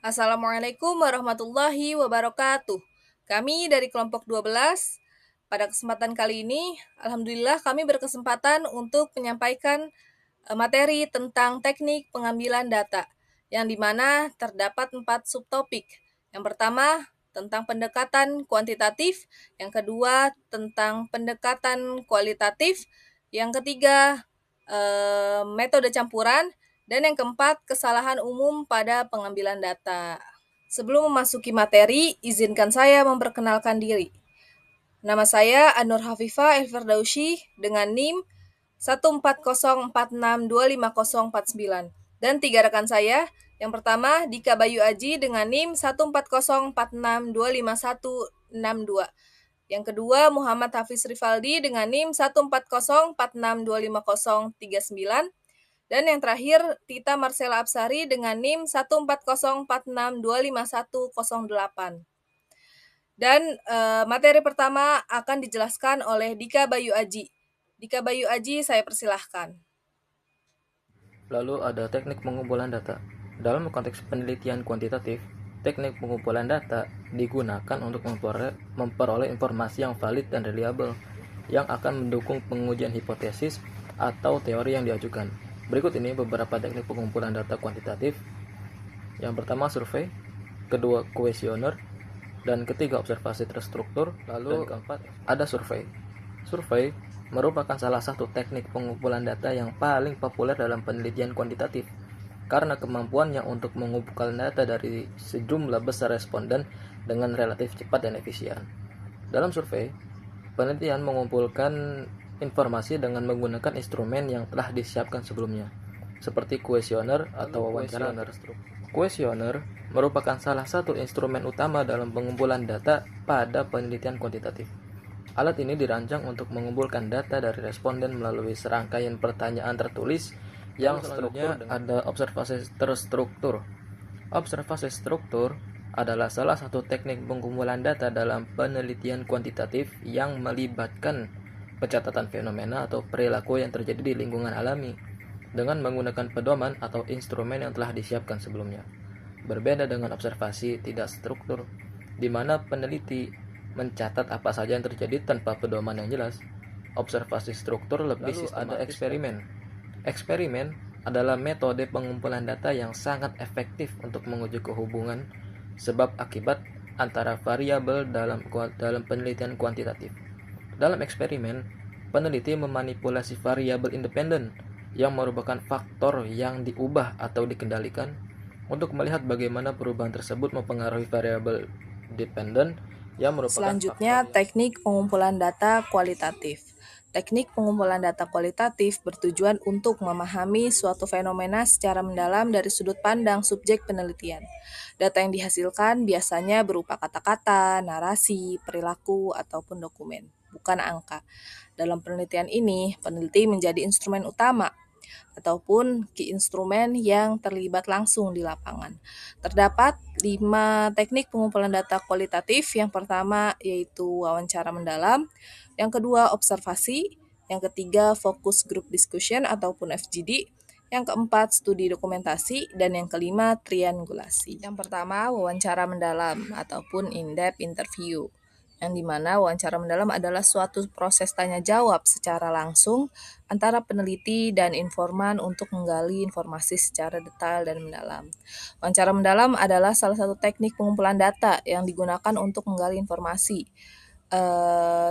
Assalamualaikum warahmatullahi wabarakatuh. Kami dari kelompok 12, pada kesempatan kali ini, alhamdulillah kami berkesempatan untuk menyampaikan materi tentang teknik pengambilan data, yang dimana terdapat 4 subtopik. Yang pertama, tentang pendekatan kuantitatif, yang kedua, tentang pendekatan kualitatif, yang ketiga, metode campuran, dan yang keempat, kesalahan umum pada pengambilan data. Sebelum memasuki materi, izinkan saya memperkenalkan diri. Nama saya Anur Hafifah Elferdausi dengan NIM 14046250049 dan 3 rekan saya. Yang pertama Dika Bayu Aji dengan NIM 14046256162. Yang kedua Muhammad Hafiz Rifaldi dengan NIM 14046250039. Dan yang terakhir Tita Marcella Absari dengan NIM 14046255108. Dan materi pertama akan dijelaskan oleh Dika Bayu Aji. Dika Bayu Aji, saya persilahkan. Lalu ada teknik pengumpulan data. Dalam konteks penelitian kuantitatif, teknik pengumpulan data digunakan untuk memperoleh informasi yang valid dan reliable yang akan mendukung pengujian hipotesis atau teori yang diajukan. Berikut ini beberapa teknik pengumpulan data kuantitatif. Yang pertama survei, kedua kuesioner, dan ketiga observasi terstruktur, lalu dan keempat ada survei. Survei merupakan salah satu teknik pengumpulan data yang paling populer dalam penelitian kuantitatif karena kemampuannya untuk mengumpulkan data dari sejumlah besar responden dengan relatif cepat dan efisien. Dalam survei, penelitian mengumpulkan informasi dengan menggunakan instrumen yang telah disiapkan sebelumnya, seperti kuesioner atau wawancara. Kuesioner merupakan salah satu instrumen utama dalam pengumpulan data pada penelitian kuantitatif. Alat ini dirancang untuk mengumpulkan data dari responden melalui serangkaian pertanyaan tertulis yang selanjutnya ada observasi terstruktur. Observasi struktur adalah salah satu teknik pengumpulan data dalam penelitian kuantitatif yang melibatkan pencatatan fenomena atau perilaku yang terjadi di lingkungan alami dengan menggunakan pedoman atau instrumen yang telah disiapkan sebelumnya. Berbeda dengan observasi tidak struktur, di mana peneliti mencatat apa saja yang terjadi tanpa pedoman yang jelas. Observasi struktur lebih sistematis. Ada eksperimen. Eksperimen adalah metode pengumpulan data yang sangat efektif untuk menguji kehubungan sebab akibat antara variabel dalam penelitian kuantitatif. Dalam eksperimen, peneliti memanipulasi variabel independen yang merupakan faktor yang diubah atau dikendalikan untuk melihat bagaimana perubahan tersebut mempengaruhi variabel dependen yang merupakan Selanjutnya, teknik pengumpulan data kualitatif. Teknik pengumpulan data kualitatif bertujuan untuk memahami suatu fenomena secara mendalam dari sudut pandang subjek penelitian. Data yang dihasilkan biasanya berupa kata-kata, narasi, perilaku, ataupun dokumen, bukan angka. Dalam penelitian ini, peneliti menjadi instrumen utama ataupun key instrumen yang terlibat langsung di lapangan. Terdapat 5 teknik pengumpulan data kualitatif. Yang pertama yaitu wawancara mendalam, yang kedua observasi, yang ketiga focus group discussion ataupun FGD, yang keempat studi dokumentasi, dan yang kelima triangulasi. Yang pertama wawancara mendalam ataupun in-depth interview, yang dimana wawancara mendalam adalah suatu proses tanya jawab secara langsung antara peneliti dan informan untuk menggali informasi secara detail dan mendalam. Wawancara mendalam adalah salah satu teknik pengumpulan data yang digunakan untuk menggali informasi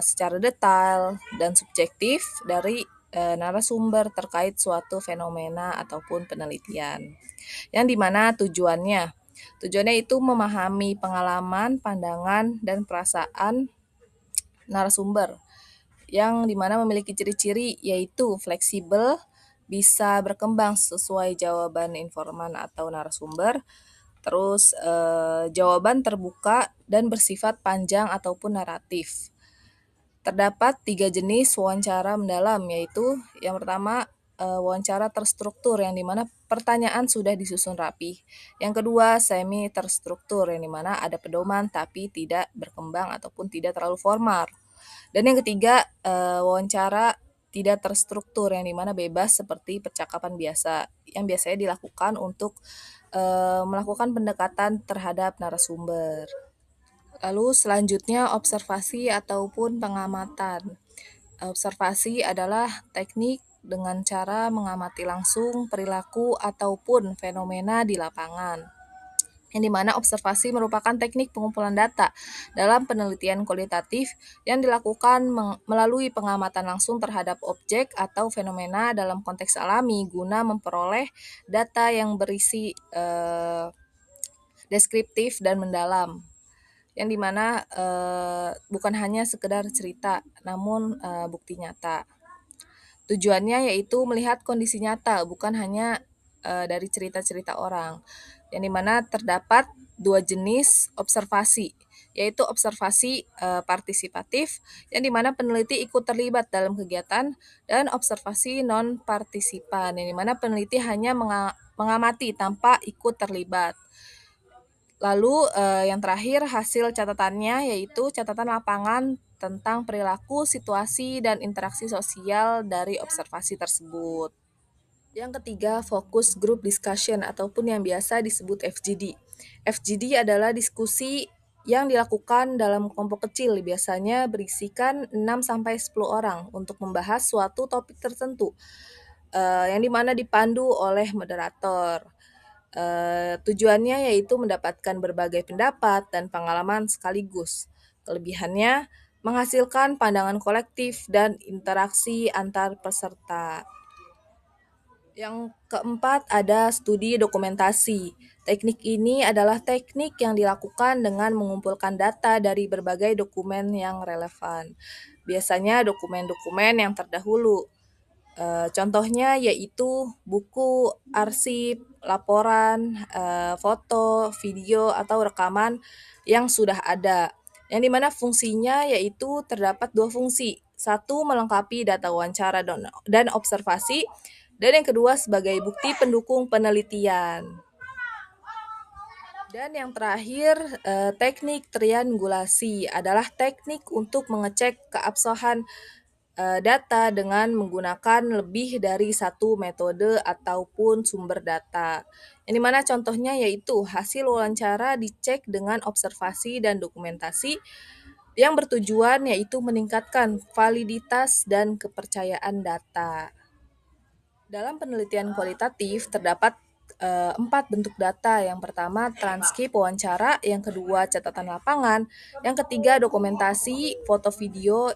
secara detail dan subjektif dari narasumber terkait suatu fenomena ataupun penelitian. Yang dimana Tujuannya itu memahami pengalaman, pandangan, dan perasaan narasumber yang dimana memiliki ciri-ciri yaitu fleksibel, bisa berkembang sesuai jawaban informan atau narasumber, terus jawaban terbuka dan bersifat panjang ataupun naratif. Terdapat 3 jenis wawancara mendalam, yaitu yang pertama wawancara terstruktur yang dimana pertanyaan sudah disusun rapi. Yang kedua semi terstruktur yang dimana ada pedoman tapi tidak berkembang ataupun tidak terlalu formal. Dan yang ketiga wawancara tidak terstruktur yang dimana bebas seperti percakapan biasa yang biasanya dilakukan untuk melakukan pendekatan terhadap narasumber. Lalu selanjutnya observasi ataupun pengamatan. Observasi adalah teknik dengan cara mengamati langsung perilaku ataupun fenomena di lapangan, yang dimana observasi merupakan teknik pengumpulan data dalam penelitian kualitatif yang dilakukan melalui pengamatan langsung terhadap objek atau fenomena dalam konteks alami guna memperoleh data yang berisi deskriptif dan mendalam, yang dimana bukan hanya sekedar cerita, namun bukti nyata. Tujuannya yaitu melihat kondisi nyata, bukan hanya dari cerita-cerita orang, yang dimana terdapat dua jenis observasi, yaitu observasi partisipatif, yang dimana peneliti ikut terlibat dalam kegiatan, dan observasi non-partisipan, yang dimana peneliti hanya mengamati tanpa ikut terlibat. Lalu yang terakhir hasil catatannya yaitu catatan lapangan tentang perilaku, situasi, dan interaksi sosial dari observasi tersebut. Yang ketiga, fokus group discussion ataupun yang biasa disebut FGD. FGD adalah diskusi yang dilakukan dalam kelompok kecil, biasanya berisikan 6-10 orang untuk membahas suatu topik tertentu, yang dimana dipandu oleh moderator. Tujuannya yaitu mendapatkan berbagai pendapat dan pengalaman sekaligus. Kelebihannya menghasilkan pandangan kolektif dan interaksi antar peserta. Yang keempat ada studi dokumentasi. Teknik ini adalah teknik yang dilakukan dengan mengumpulkan data dari berbagai dokumen yang relevan. Biasanya dokumen-dokumen yang terdahulu. Contohnya yaitu buku, arsip, laporan, foto, video, atau rekaman yang sudah ada. Yang dimana fungsinya yaitu terdapat dua fungsi. Satu, melengkapi data wawancara dan observasi. Dan yang kedua, sebagai bukti pendukung penelitian. Dan yang terakhir, teknik triangulasi adalah teknik untuk mengecek keabsahan data dengan menggunakan lebih dari satu metode ataupun sumber data. Yang dimana contohnya yaitu hasil wawancara dicek dengan observasi dan dokumentasi yang bertujuan yaitu meningkatkan validitas dan kepercayaan data. Dalam penelitian kualitatif terdapat 4 bentuk data. Yang pertama transkrip wawancara, yang kedua catatan lapangan, yang ketiga dokumentasi, foto video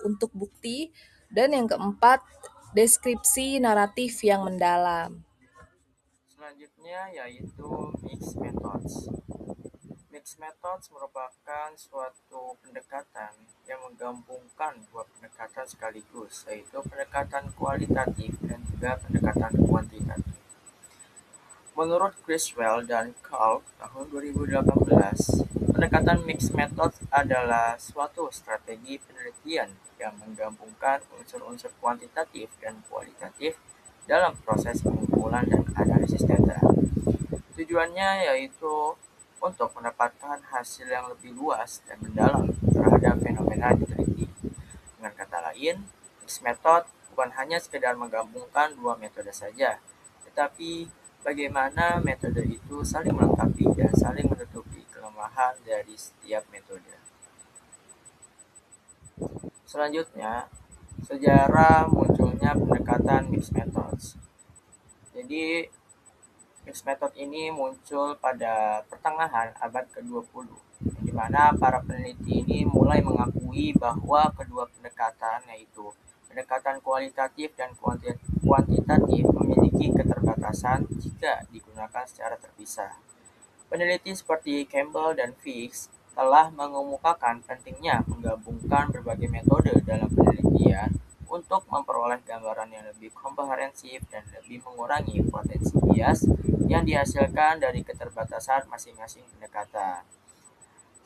untuk bukti, dan yang keempat deskripsi naratif yang mendalam. Selanjutnya yaitu mixed methods. Mixed methods merupakan suatu pendekatan yang menggabungkan dua pendekatan sekaligus, yaitu pendekatan kualitatif dan juga pendekatan kuantitatif. Menurut Criswell dan Kalk tahun 2018, pendekatan mixed methods adalah suatu strategi penelitian yang menggabungkan unsur-unsur kuantitatif dan kualitatif dalam proses pengumpulan dan analisis data. Tujuannya yaitu untuk mendapatkan hasil yang lebih luas dan mendalam terhadap fenomena diteliti. Dengan kata lain, mixed method bukan hanya sekedar menggabungkan dua metode saja, tetapi bagaimana metode itu saling melengkapi dan saling menutupi kelemahan dari setiap metode. Selanjutnya, sejarah munculnya pendekatan mixed methods. Jadi, mixed method ini muncul pada pertengahan abad ke-20, di mana para peneliti ini mulai mengakui bahwa kedua pendekatan, yaitu pendekatan kualitatif dan kuantitatif, memiliki keterbatasan jika digunakan secara terpisah. Peneliti seperti Campbell dan Fix telah mengemukakan pentingnya menggabungkan berbagai metode dalam penelitian untuk memperoleh gambaran yang lebih komprehensif dan lebih mengurangi potensi bias yang dihasilkan dari keterbatasan masing-masing pendekatan.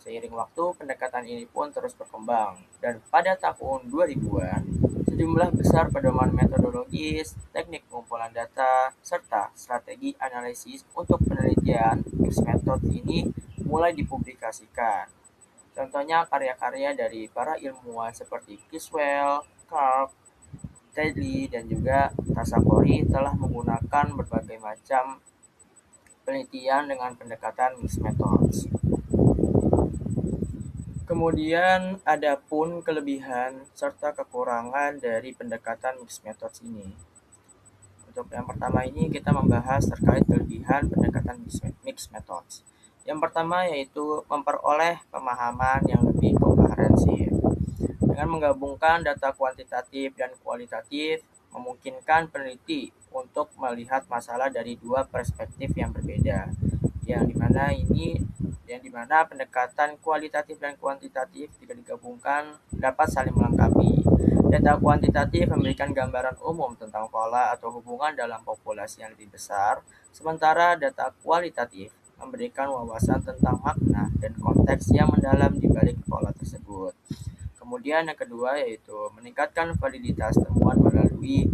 Seiring waktu, pendekatan ini pun terus berkembang, dan pada tahun 2000-an, sejumlah besar pedoman metodologis, teknik pengumpulan data, serta strategi analisis untuk penelitian mixed method ini mulai dipublikasikan. Contohnya karya-karya dari para ilmuwan seperti Criswell, Clark, Tedley, dan juga Tasakori telah menggunakan berbagai macam penelitian dengan pendekatan mixed methods. Kemudian ada pun kelebihan serta kekurangan dari pendekatan mixed methods ini. Untuk yang pertama ini kita membahas terkait kelebihan pendekatan mixed methods. Yang pertama yaitu memperoleh pemahaman yang lebih komprehensif. Dengan menggabungkan data kuantitatif dan kualitatif, memungkinkan peneliti untuk melihat masalah dari dua perspektif yang berbeda. Yang dimana pendekatan kualitatif dan kuantitatif jika digabungkan dapat saling melengkapi. Data kuantitatif memberikan gambaran umum tentang pola atau hubungan dalam populasi yang lebih besar, sementara data kualitatif memberikan wawasan tentang makna dan konteks yang mendalam di balik pola tersebut. Kemudian yang kedua yaitu meningkatkan validitas temuan melalui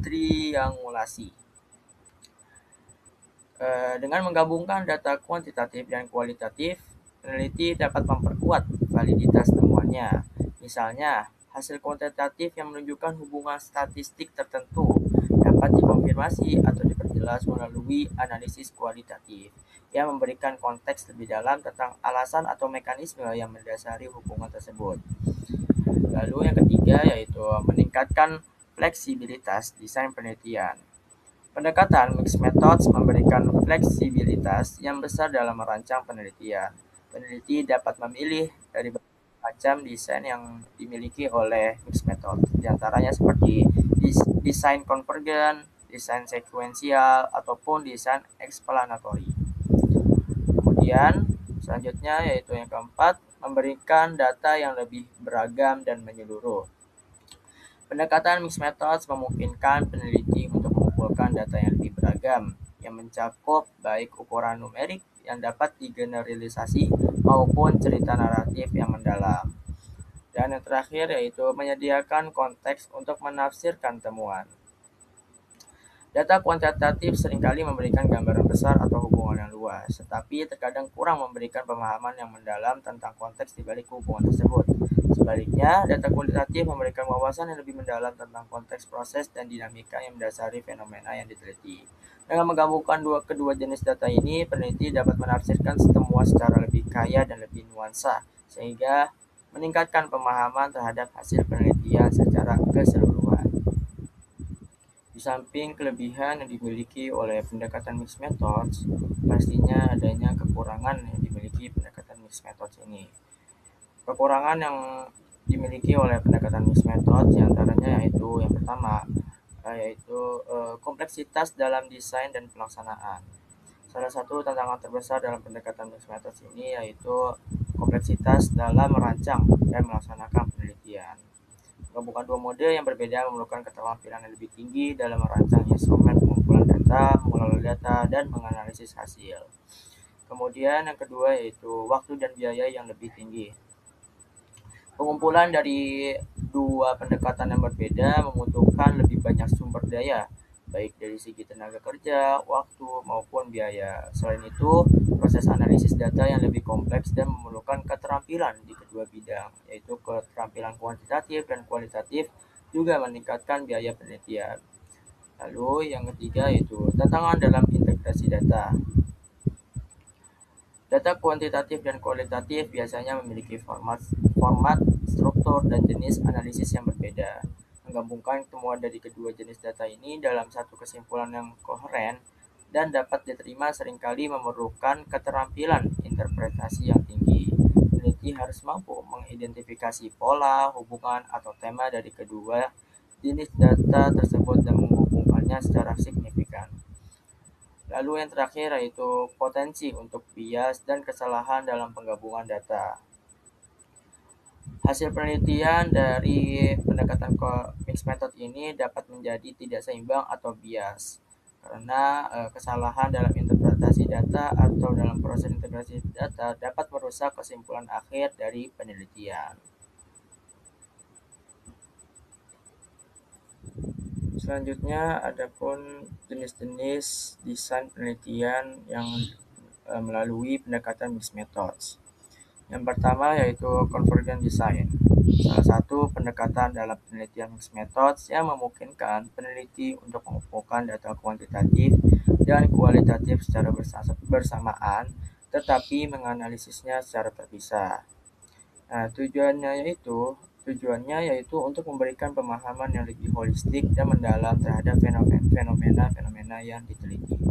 triangulasi. Dengan menggabungkan data kuantitatif dan kualitatif, peneliti dapat memperkuat validitas temuannya. Misalnya, hasil kuantitatif yang menunjukkan hubungan statistik tertentu dapat dikonfirmasi atau diperjelas melalui analisis kualitatif yang memberikan konteks lebih dalam tentang alasan atau mekanisme yang mendasari hubungan tersebut. Lalu yang ketiga yaitu meningkatkan fleksibilitas desain penelitian. Pendekatan mixed methods memberikan fleksibilitas yang besar dalam merancang penelitian. Peneliti dapat memilih dari berbagai macam desain yang dimiliki oleh mixed method, di antaranya seperti desain konvergen, desain sekuensial, ataupun desain explanatory. Kemudian selanjutnya yaitu yang keempat, memberikan data yang lebih beragam dan menyeluruh. Pendekatan mixed methods memungkinkan peneliti untuk mengumpulkan data yang lebih beragam, yang mencakup baik ukuran numerik yang dapat digeneralisasi maupun cerita naratif yang mendalam. Dan yang terakhir yaitu menyediakan konteks untuk menafsirkan temuan. Data kuantitatif seringkali memberikan gambaran besar atau hubungan yang luas, tetapi terkadang kurang memberikan pemahaman yang mendalam tentang konteks di balik hubungan tersebut. Sebaliknya, data kualitatif memberikan wawasan yang lebih mendalam tentang konteks proses dan dinamika yang mendasari fenomena yang diteliti. Dengan menggabungkan kedua jenis data ini, peneliti dapat menafsirkan temuan secara lebih kaya dan lebih nuansa, sehingga meningkatkan pemahaman terhadap hasil penelitian secara keseluruhan. Di samping kelebihan yang dimiliki oleh pendekatan mixed methods, pastinya adanya kekurangan yang dimiliki pendekatan mixed methods ini. Kekurangan yang dimiliki oleh pendekatan mixed methods diantaranya yaitu yang pertama, yaitu kompleksitas dalam desain dan pelaksanaan. Salah satu tantangan terbesar dalam pendekatan mixed methods ini yaitu kompleksitas dalam merancang dan melaksanakan penelitian. Menggabungkan dua mode yang berbeda memerlukan keterampilan yang lebih tinggi dalam merancang instrumen pengumpulan data, mengelola data, dan menganalisis hasil. Kemudian yang kedua yaitu waktu dan biaya yang lebih tinggi. Pengumpulan dari dua pendekatan yang berbeda membutuhkan lebih banyak sumber daya, baik dari segi tenaga kerja, waktu, maupun biaya. Selain itu, proses analisis data yang lebih kompleks dan memerlukan keterampilan di kedua bidang, yaitu keterampilan kuantitatif dan kualitatif, juga meningkatkan biaya penelitian. Lalu yang ketiga yaitu tantangan dalam integrasi data. Data kuantitatif dan kualitatif biasanya memiliki format, struktur, dan jenis analisis yang berbeda. Menggabungkan temuan dari kedua jenis data ini dalam satu kesimpulan yang koheren dan dapat diterima seringkali memerlukan keterampilan interpretasi yang tinggi. Peneliti harus mampu mengidentifikasi pola, hubungan, atau tema dari kedua jenis data tersebut dan menghubungkannya secara signifikan. Lalu yang terakhir yaitu potensi untuk bias dan kesalahan dalam penggabungan data. Hasil penelitian dari pendekatan mixed method ini dapat menjadi tidak seimbang atau bias karena kesalahan dalam interpretasi data atau dalam proses integrasi data dapat merusak kesimpulan akhir dari penelitian. Selanjutnya adapun jenis-jenis desain penelitian yang melalui pendekatan mixed methods. Yang pertama yaitu convergent design. Salah satu pendekatan dalam penelitian mixed methods yang memungkinkan peneliti untuk mengumpulkan data kuantitatif dan kualitatif secara bersamaan, tetapi menganalisisnya secara terpisah. Nah, tujuannya yaitu untuk memberikan pemahaman yang lebih holistik dan mendalam terhadap fenomena-fenomena yang diteliti.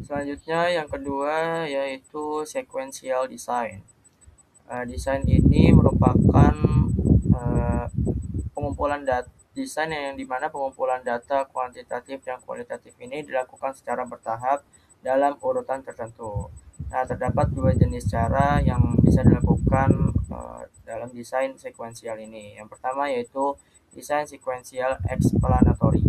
Selanjutnya yang kedua yaitu sequential design. Desain ini merupakan eh, pengumpulan data desain yang dimana pengumpulan data kuantitatif dan kualitatif ini dilakukan secara bertahap dalam urutan tertentu. Nah, terdapat dua jenis cara yang bisa dilakukan dalam desain sekuensial ini. Yang pertama yaitu desain sekuensial explanatory.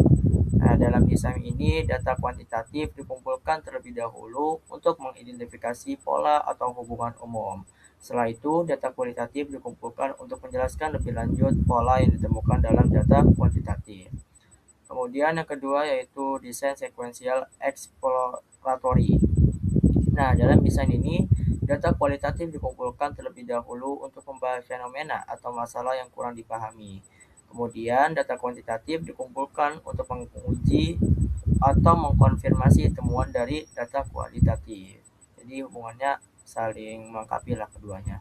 Nah, dalam desain ini data kuantitatif dikumpulkan terlebih dahulu untuk mengidentifikasi pola atau hubungan umum. Setelah itu, data kualitatif dikumpulkan untuk menjelaskan lebih lanjut pola yang ditemukan dalam data kuantitatif. Kemudian yang kedua yaitu desain sekuensial exploratory. Nah, dalam desain ini, data kualitatif dikumpulkan terlebih dahulu untuk membahas fenomena atau masalah yang kurang dipahami. Kemudian, data kuantitatif dikumpulkan untuk menguji atau mengkonfirmasi temuan dari data kualitatif. Jadi hubungannya saling melengkapi lah keduanya.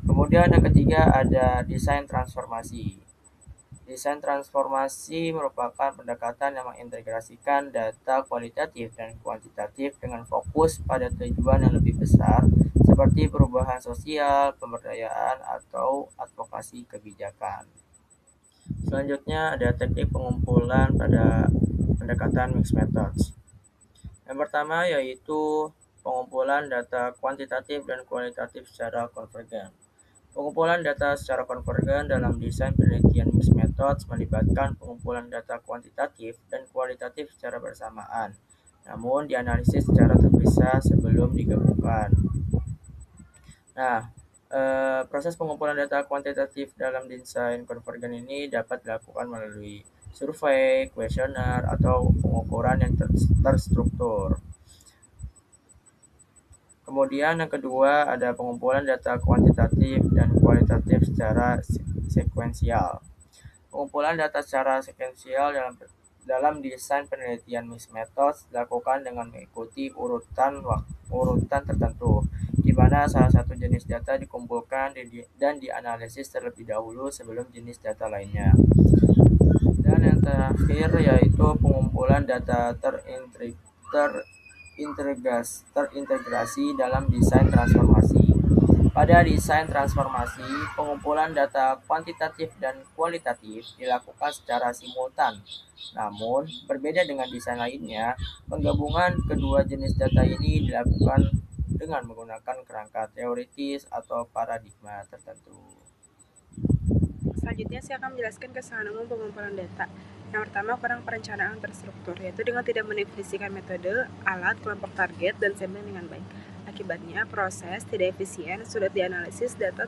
Kemudian yang ketiga ada desain transformasi. Desain transformasi merupakan pendekatan yang mengintegrasikan data kualitatif dan kuantitatif dengan fokus pada tujuan yang lebih besar seperti perubahan sosial, pemberdayaan, atau advokasi kebijakan. Selanjutnya ada teknik pengumpulan pada pendekatan mixed methods. Yang pertama yaitu pengumpulan data kuantitatif dan kualitatif secara konvergen. Pengumpulan data secara konvergen dalam desain penelitian mixed methods melibatkan pengumpulan data kuantitatif dan kualitatif secara bersamaan, namun dianalisis secara terpisah sebelum digabungkan. Nah, proses pengumpulan data kuantitatif dalam desain konvergen ini dapat dilakukan melalui survei, kuesioner, atau pengukuran yang terstruktur. Kemudian yang kedua ada pengumpulan data kuantitatif dan kualitatif secara sekuensial. Pengumpulan data secara sekuensial dalam desain penelitian mixed methods dilakukan dengan mengikuti urutan tertentu, di mana salah satu jenis data dikumpulkan dan dianalisis terlebih dahulu sebelum jenis data lainnya. Dan yang terakhir yaitu pengumpulan data terintegrasi dalam desain transformasi. Pada desain transformasi, pengumpulan data kuantitatif dan kualitatif dilakukan secara simultan. Namun, berbeda dengan desain lainnya, penggabungan kedua jenis data ini dilakukan dengan menggunakan kerangka teoritis atau paradigma tertentu. Selanjutnya saya akan menjelaskan kesalahan umum pengumpulan data. Yang pertama, kurang perencanaan terstruktur, yaitu dengan tidak mendefinisikan metode, alat, kelompok target, dan sampling dengan baik. Akibatnya, proses tidak efisien, sulit dianalisis, data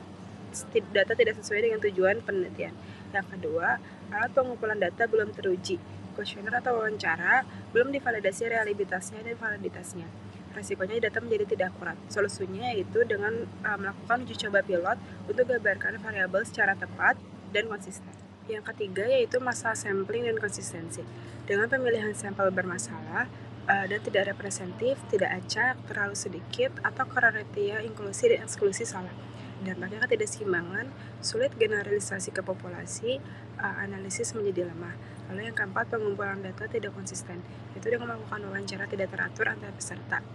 tidak sesuai dengan tujuan penelitian. Yang kedua, alat pengumpulan data belum teruji. Kuesioner atau wawancara belum divalidasi reliabilitasnya dan validitasnya. Resikonya data menjadi tidak akurat. Solusinya yaitu dengan melakukan uji coba pilot untuk gambarkan variabel secara tepat dan konsisten. Yang ketiga yaitu masalah sampling dan konsistensi. Dengan pemilihan sampel bermasalah dan tidak representatif, tidak acak, terlalu sedikit, atau kriteria inklusi dan eksklusi salah. Dampaknya ketidakseimbangan, sulit generalisasi ke populasi, analisis menjadi lemah. Lalu yang keempat, pengumpulan data tidak konsisten, yaitu dengan melakukan wawancara tidak teratur antar peserta,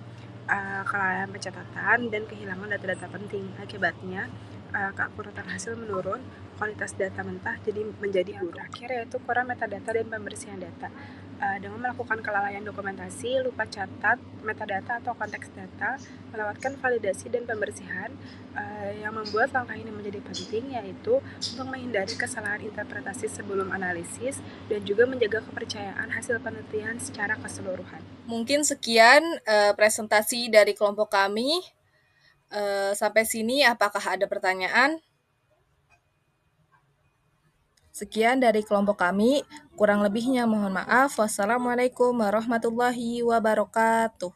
kelalaian pencatatan, dan kehilangan data-data penting. Akibatnya, keakuratan hasil menurun, kualitas data mentah menjadi buruk. Terakhir yaitu kurang metadata dan pembersihan data. Dengan melakukan kelalaian dokumentasi, lupa catat metadata atau konteks data, melewatkan validasi dan pembersihan, yang membuat langkah ini menjadi penting yaitu untuk menghindari kesalahan interpretasi sebelum analisis dan juga menjaga kepercayaan hasil penelitian secara keseluruhan. Mungkin sekian presentasi dari kelompok kami. Sampai sini, apakah ada pertanyaan? Sekian dari kelompok kami. Kurang lebihnya mohon maaf. Wassalamualaikum warahmatullahi wabarakatuh.